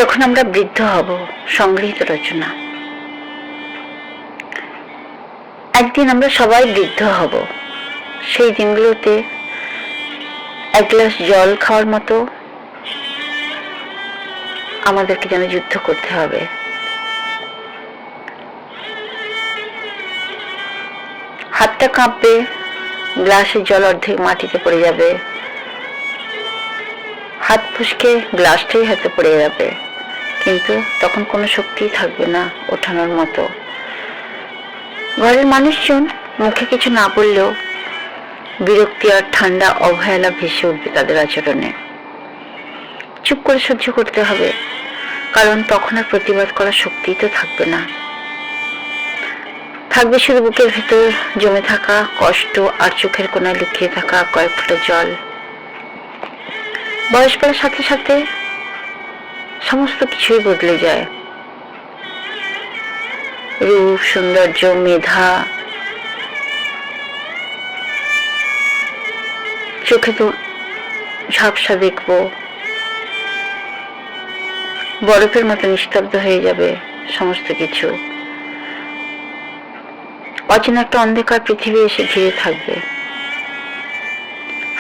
যখন আমরা বৃদ্ধ হব। সংগৃহীত রচনা। একদিন আমরা সবাই বৃদ্ধ হব। সেই দিনগুলোতে এক গ্লাস জল খাওয়ার মতো আমাদেরকে যেন যুদ্ধ করতে হবে। হাতটা কাঁপবে, গ্লাসের জল অর্ধেক মাটিতে পড়ে যাবে, হাত ফসকে গ্লাসটাই হাতে পড়ে যাবে, কিন্তু তখন কোনো শক্তিই থাকবে না ওঠানোর মতো। ঘরের মানুষজন মুখে কিছু না বললেও বিরক্তি আর ঠান্ডা অবহেলা ভেসে উঠবে তাদের আচরণে। চুপ করে সহ্য করতে হবে, কারণ তখন আর প্রতিবাদ করার শক্তিই তো থাকবে না। থাকবে শুধু বুকের ভেতর জমে থাকা কষ্ট আর চোখের কোণায় লুকিয়ে থাকা কয়েক ফোঁটা জল। বয়স বাড়ার সাথে সাথে সমস্ত কিছুই বদলে যায়। রূপ, সৌন্দর্য, মেধা, চোখে তো ঝাপসা দেখবো, বরফের মতো নিস্তব্ধ হয়ে যাবে সমস্ত কিছু। অচেনা একটা অন্ধকার পৃথিবী এসে ঘিরে থাকবে।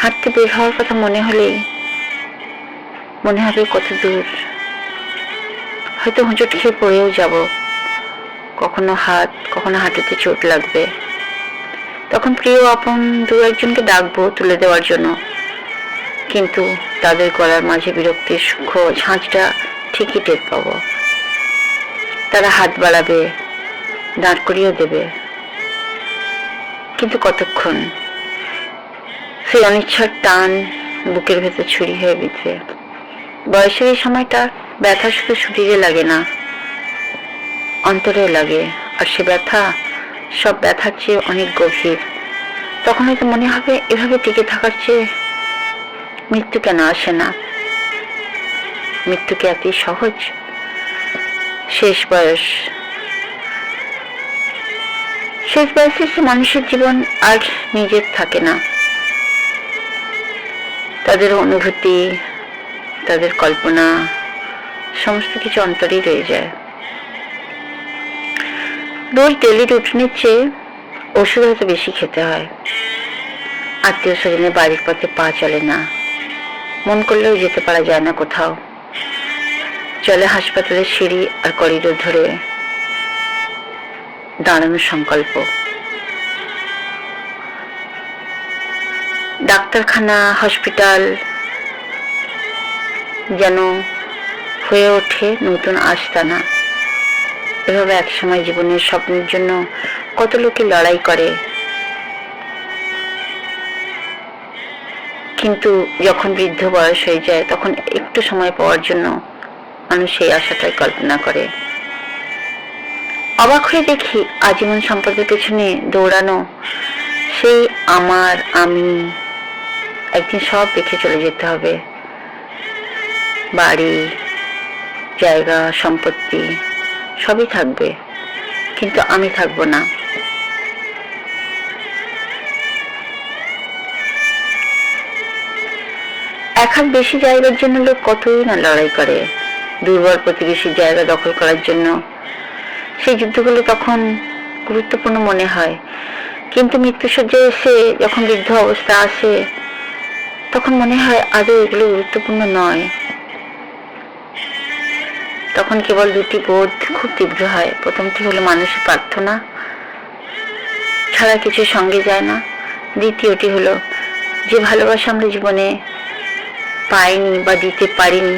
হাঁটতে বের হওয়ার কথা মনে হলেই মনে হবে কত দূর, হয়তো হোঁচট খেয়ে পড়েও যাব, কখনো হাঁটুতে চোট লাগবে। তখন প্রিয় আপন দু একজনকে ডাকবো তুলে দেওয়ার জন্য, কিন্তু তাদের গলার মাঝে বিরক্তির সূক্ষ্ম ঝাঁঝটা ঠিকই টের পাবো। তারা হাত বাড়াবে, দাঁড় করিয়েও দেবে, কিন্তু কতক্ষণ? সেই অনিচ্ছার টান বুকের ভেতর ছুরি হয়ে বিঁধবে। বয়সের এই সময়টা ব্যথা শুধু শরীরে লাগে না, অন্তরেও লাগে, আর সে ব্যথা সব ব্যথার চেয়ে অনেক গভীর। তখন হয়তো মনে হবে এভাবে টিকে থাকার চেয়ে মৃত্যু কেন আসে না। মৃত্যুকে এতই সহজ? শেষ বয়সে সে মানুষের জীবন আর নিজের থাকে না। তাদের অনুভূতি, তাদের কল্পনা, সমস্ত কিছু অন্তরেই রয়ে যায়। রোজ ডেলি রুটিনের চেয়ে ওষুধ হয়তো বেশি খেতে হয়। আত্মীয় স্বজনের বাড়ির পথে পা চলে না, মন করলেও যেতে পারা যায় না কোথাও। চলে হাসপাতালের সিঁড়ি আর করিডোর ধরে দাঁড়ানোর সংকল্প। ডাক্তারখানা, হসপিটাল যেন হয়ে ওঠে নতুন আস্তানা। এভাবে একসময় জীবনের স্বপ্নের জন্য কত লোকে লড়াই করে, কিন্তু যখন বৃদ্ধ বয়স হয়ে যায় তখন একটু সময় পাওয়ার জন্য মানুষ সেই আশাটাই কল্পনা করে। অবাক হয়ে দেখি আজীবন সম্পদের পেছনে দৌড়ানো সেই আমার, আমি একদিন সব রেখে চলে যেতে হবে। বাড়ি, জায়গা, সম্পত্তি সবই থাকবে, কিন্তু আমি থাকবো না। এক হাত বেশি জায়গার জন্য লোক কতই না লড়াই করে, দুর্বল প্রতিবেশীর জায়গা দখল করার জন্য। সেই যুদ্ধগুলো তখন গুরুত্বপূর্ণ মনে হয়, কিন্তু মৃত্যুসজ্জায় এসে যখন বৃদ্ধ অবস্থা আসে তখন মনে হয় আদৌ এগুলো গুরুত্বপূর্ণ নয়। তখন কেবল দুটি বোধ খুব তীব্র হয়। প্রথমটি হলো মানুষের প্রার্থনা ছাড়া কিছু সঙ্গে যায় না। দ্বিতীয়টি হলো যে ভালোবাসা আমরা জীবনে পাইনি বা দিতে পারিনি,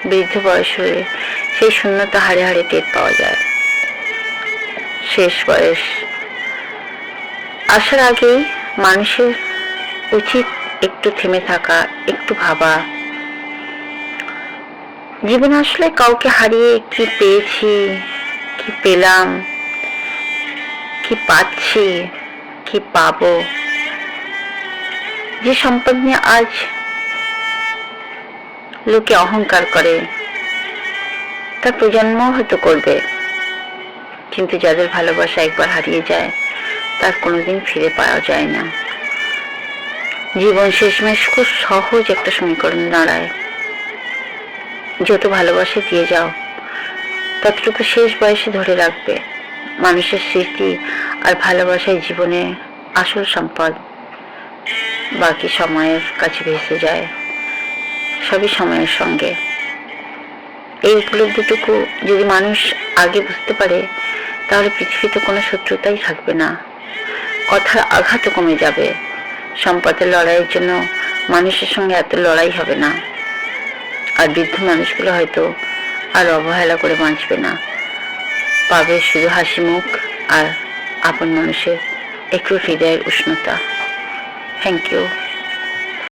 বৃদ্ধ বয়স হলে সেই শূন্যতা হাড়ে হাড়ে টের পাওয়া যায়। শেষ বয়স আসার আগেই মানুষের উচিত একটু থেমে থাকা, একটু ভাবা। জীবনে আসলে কাউকে হারিয়ে কি পেয়েছি, কি পেলাম, কি পাচ্ছি, কি পাবো। যে সম্পদ নিয়ে আজ লোকে অহংকার করে তার প্রজন্ম হয়তো করবে, কিন্তু যাদের ভালোবাসা একবার হারিয়ে যায় তার কোনোদিন ফিরে পাওয়া যায় না। জীবন শেষমেশ খুব সহজ একটা সমীকরণ দাঁড়ায়। যত ভালোবাসা দিয়ে যাও ততটুকু শেষ বয়সে ধরে রাখবে। মানুষের স্মৃতি আর ভালোবাসাই জীবনে আসল সম্পদ। বাকি সময়ের কাছে ভেসে যায়, সবই সময়ের সঙ্গে। এই উপলব্ধিটুকু যদি মানুষ আগে বুঝতে পারে, তাহলে পৃথিবীতে কোনো শত্রুতাই থাকবে না, কথার আঘাতও কমে যাবে। সম্পদের লড়াইয়ের জন্য মানুষের সঙ্গে এত লড়াই হবে না। আর বৃদ্ধ মানুষগুলো হয়তো আর অবহেলা করে বাঁচবে না, পাবে শুধু হাসি মুখ আর আপন মানুষের একটু হৃদয়ের উষ্ণতা। Thank you.